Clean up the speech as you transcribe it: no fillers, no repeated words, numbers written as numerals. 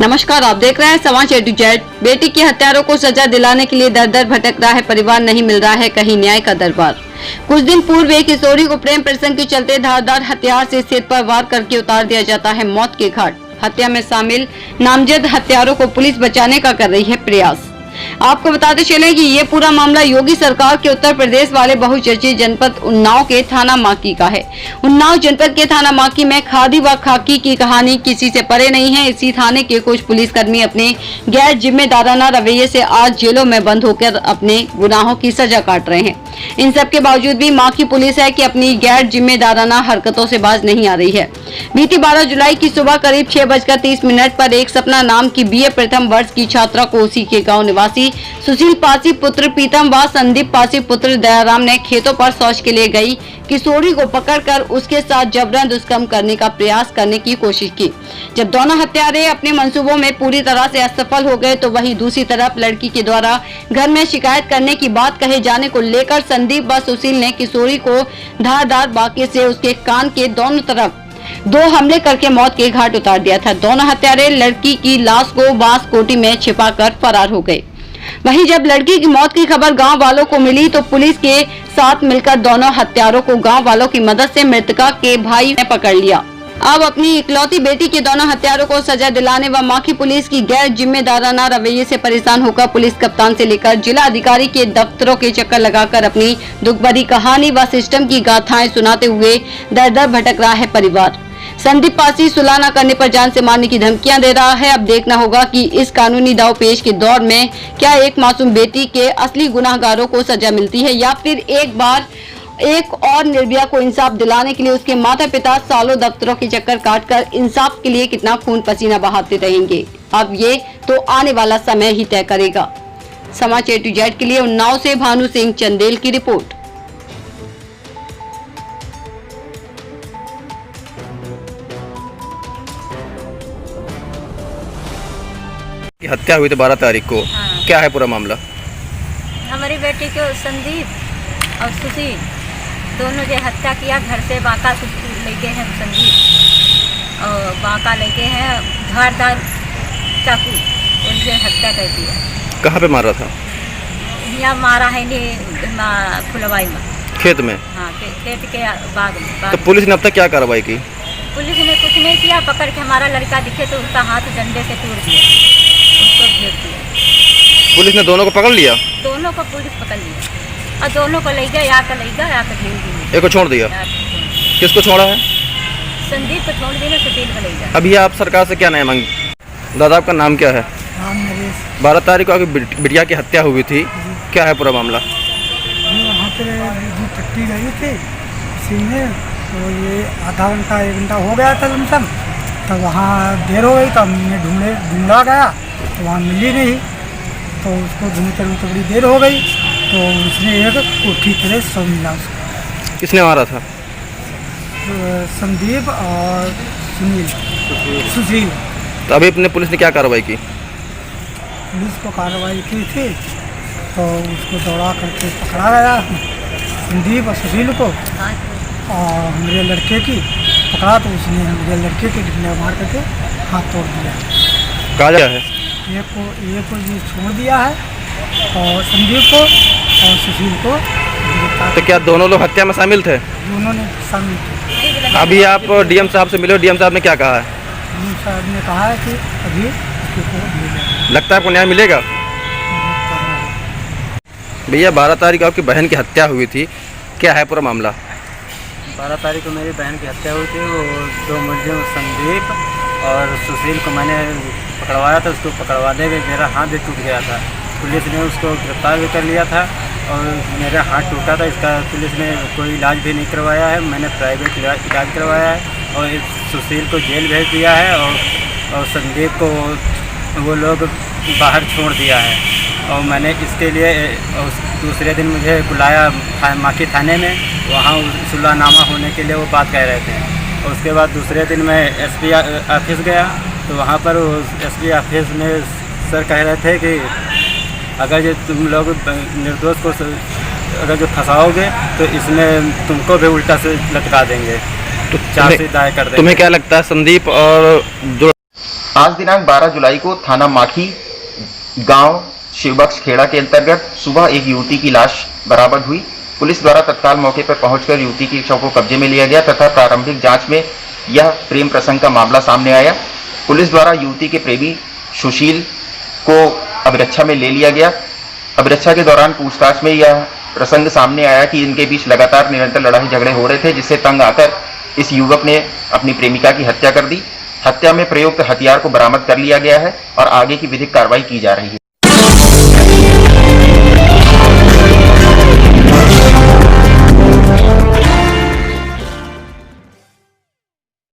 नमस्कार, आप देख रहे हैं समाचार A to Z। बेटी के हत्यारों को सजा दिलाने के लिए दर दर भटक रहा है परिवार, नहीं मिल रहा है कहीं न्याय का दरबार। कुछ दिन पूर्व एक किशोरी को प्रेम प्रसंग के चलते धारदार हथियार से सिर पर वार करके उतार दिया जाता है मौत के घाट। हत्या में शामिल नामजद हत्यारों को पुलिस बचाने का कर रही है प्रयास। आपको बताते चले कि ये पूरा मामला योगी सरकार के उत्तर प्रदेश वाले बहुचर्चित जनपद उन्नाव के थाना माकी का है। उन्नाव जनपद के थाना माकी में खादी व खाकी की कहानी किसी से परे नहीं है। इसी थाने के कुछ पुलिसकर्मी अपने गैर जिम्मेदाराना रवैये से आज जेलों में बंद होकर अपने गुनाहों की सजा काट रहे हैं। इन सब के बावजूद भी माकी पुलिस है कि अपनी गैर जिम्मेदाराना हरकतों से बाज नहीं आ रही है। बीती 12 जुलाई की सुबह करीब 6:30 पर एक सपना नाम की BA प्रथम वर्ष की छात्रा को उसी के गांव निवासी सुशील पासी पुत्र प्रीतम व संदीप पासी पुत्र दयाराम ने खेतों पर शौच के लिए गई किशोरी को पकड़कर उसके साथ जबरन दुष्कर्म करने का प्रयास करने की कोशिश की। जब दोनों हत्यारे अपने मंसूबों में पूरी तरह से असफल हो गए तो वहीं दूसरी तरफ लड़की के द्वारा घर में शिकायत करने की बात कहे जाने को लेकर संदीप व सुशील ने किशोरी को धारदार बाकी से उसके कान के दोनों तरफ 2 हमले करके मौत के घाट उतार दिया था। दोनों हत्यारे लड़की की लाश को बांस कोठी में छिपाकर फरार हो गए। वहीं जब लड़की की मौत की खबर गांव वालों को मिली तो पुलिस के साथ मिलकर दोनों हत्यारों को गांव वालों की मदद से मृतका के भाई ने पकड़ लिया। अब अपनी इकलौती बेटी के दोनों हत्यारों को सजा दिलाने व माकी पुलिस की गैर जिम्मेदाराना रवैये से परेशान होकर पुलिस कप्तान से लेकर जिला अधिकारी के दफ्तरों के चक्कर लगाकर अपनी दुख भरी कहानी व सिस्टम की गाथाएं सुनाते हुए दर दर भटक रहा है परिवार। संदीप पासी सुलह न करने पर जान से मारने की धमकियां दे रहा है। अब देखना होगा कि इस कानूनी दांवपेच के दौर में क्या एक मासूम बेटी के असली गुनाहगारों को सजा मिलती है या फिर एक और निर्भया को इंसाफ दिलाने के लिए उसके माता पिता सालों दफ्तरों के चक्कर काटकर इंसाफ के लिए कितना खून पसीना बहाते रहेंगे। अब ये तो आने वाला समय ही तय करेगा। समाचार A to Z के लिए उन्नाव से भानु सिंह चंदेल की रिपोर्ट। हत्या हुई थी 12 तारीख को। हाँ। क्या है पूरा मामला? हमारी बेटी को संदीप और सुशील दोनों जो हत्या किया, घर से बांका लेके हैं संदीप और बांका लेके हैं धारदार चाकू उनसे हत्या कर दिया। कहाँ पे मारा था? यहाँ मारा है नहीं फुलवाई में, खेत में। हाँ खेत के बाग में। तो पुलिस ने अब तक क्या कार्रवाई की? पुलिस ने कुछ नहीं किया। पकड़ के हमारा लड़का दिखे तो उसका हाथ डंडे से तोड़ दिया, उसको भेज दिया। पुलिस ने दोनों को पकड़ लिया? दोनों को पुलिस पकड़ लिया और दोनों को ले गया, या भेज दिया। एक को छोड़ दिया? किसको छोड़ा है? संदीप को छोड़ देना, सुशील को ले गया। अभी आप सरकार से क्या न्याय मांग? दादा आपका नाम क्या है? 12 तारीख को आपकी बिटिया की हत्या हुई थी, क्या है पूरा मामला? वहाँ पर टट्टी गई थी इसी में, तो ये आधा घंटा 1 घंटा हो गया था लमसम। तो वहाँ देर हो गई तो हमने ढूंढा गया तो वहाँ मिली नहीं, तो उसको ढूंढते ढूंढते बड़ी देर हो गई तो उसने एक कोठी तरह सब मिला उसको। किसने मारा था? संदीप और सुशील। तो अभी अपने पुलिस ने क्या कार्रवाई की? पुलिस को कार्रवाई की थी तो उसको दौड़ा करके पकड़ा गया संदीप और सुशील को, और मेरे लड़के की पकड़ा तो उसने मेरे लड़के के डंडा मार करके हाथ तोड़ दिया। कहा गया है? एक को ये छोड़ दिया है और संदीप को और सुशील को। तो क्या दोनों लोग हत्या में शामिल थे? दोनों ने शामिल थे। अभी आप DM साहब से मिले, DM साहब ने क्या कहा है? DM साहब ने कहा है कि अभी उसको भेजा। लगता है आपको न्याय मिलेगा? भैया 12 तारीख को आपकी बहन की हत्या हुई थी, क्या है पूरा मामला? 12 तारीख को मेरी बहन की हत्या हुई थी। वो 2 मुलजिम संदीप और सुशील को मैंने पकड़वाया था। उसको पकड़वाने में मेरा हाथ भी टूट गया था। पुलिस ने उसको गिरफ्तार भी कर लिया था और मेरा हाथ टूटा था। इसका पुलिस ने कोई इलाज भी नहीं करवाया है। मैंने प्राइवेट इलाज करवाया है और सुशील को जेल भेज दिया है और संदीप को वो लोग बाहर छोड़ दिया है। और मैंने इसके लिए दूसरे दिन मुझे बुलाया माकी थाने में, वहाँ सुलहनामा होने के लिए वो बात कह रहे थे। और उसके बाद दूसरे दिन मैं SP ऑफिस गया तो वहाँ पर SP ऑफिस में सर कह रहे थे कि अगर ये तुम लोग निर्दोष को अगर जो फंसाओगे तो इसमें तुमको भी उल्टा से लटका देंगे, तो चार्जशीट दायर कर देंगे। तुम्हें क्या लगता है संदीप और आज दिनांक 12 जुलाई को थाना माखी गांव शिवबख्श खेड़ा के अंतर्गत सुबह एक युवती की लाश बरामद हुई। पुलिस द्वारा तत्काल मौके पर पहुंचकर युवती की शव को कब्जे में लिया गया तथा प्रारंभिक जांच में यह प्रेम प्रसंग का मामला सामने आया। पुलिस द्वारा युवती के प्रेमी सुशील को अभिरक्षा में ले लिया गया। अभिरक्षा के दौरान पूछताछ में यह प्रसंग सामने आया कि इनके बीच लगातार निरंतर लड़ाई झगड़े हो रहे थे, जिससे तंग आकर इस युवक ने अपनी प्रेमिका की हत्या कर दी। हत्या में प्रयुक्त हथियार को बरामद कर लिया गया है और आगे की विधिक कार्रवाई की जा रही है।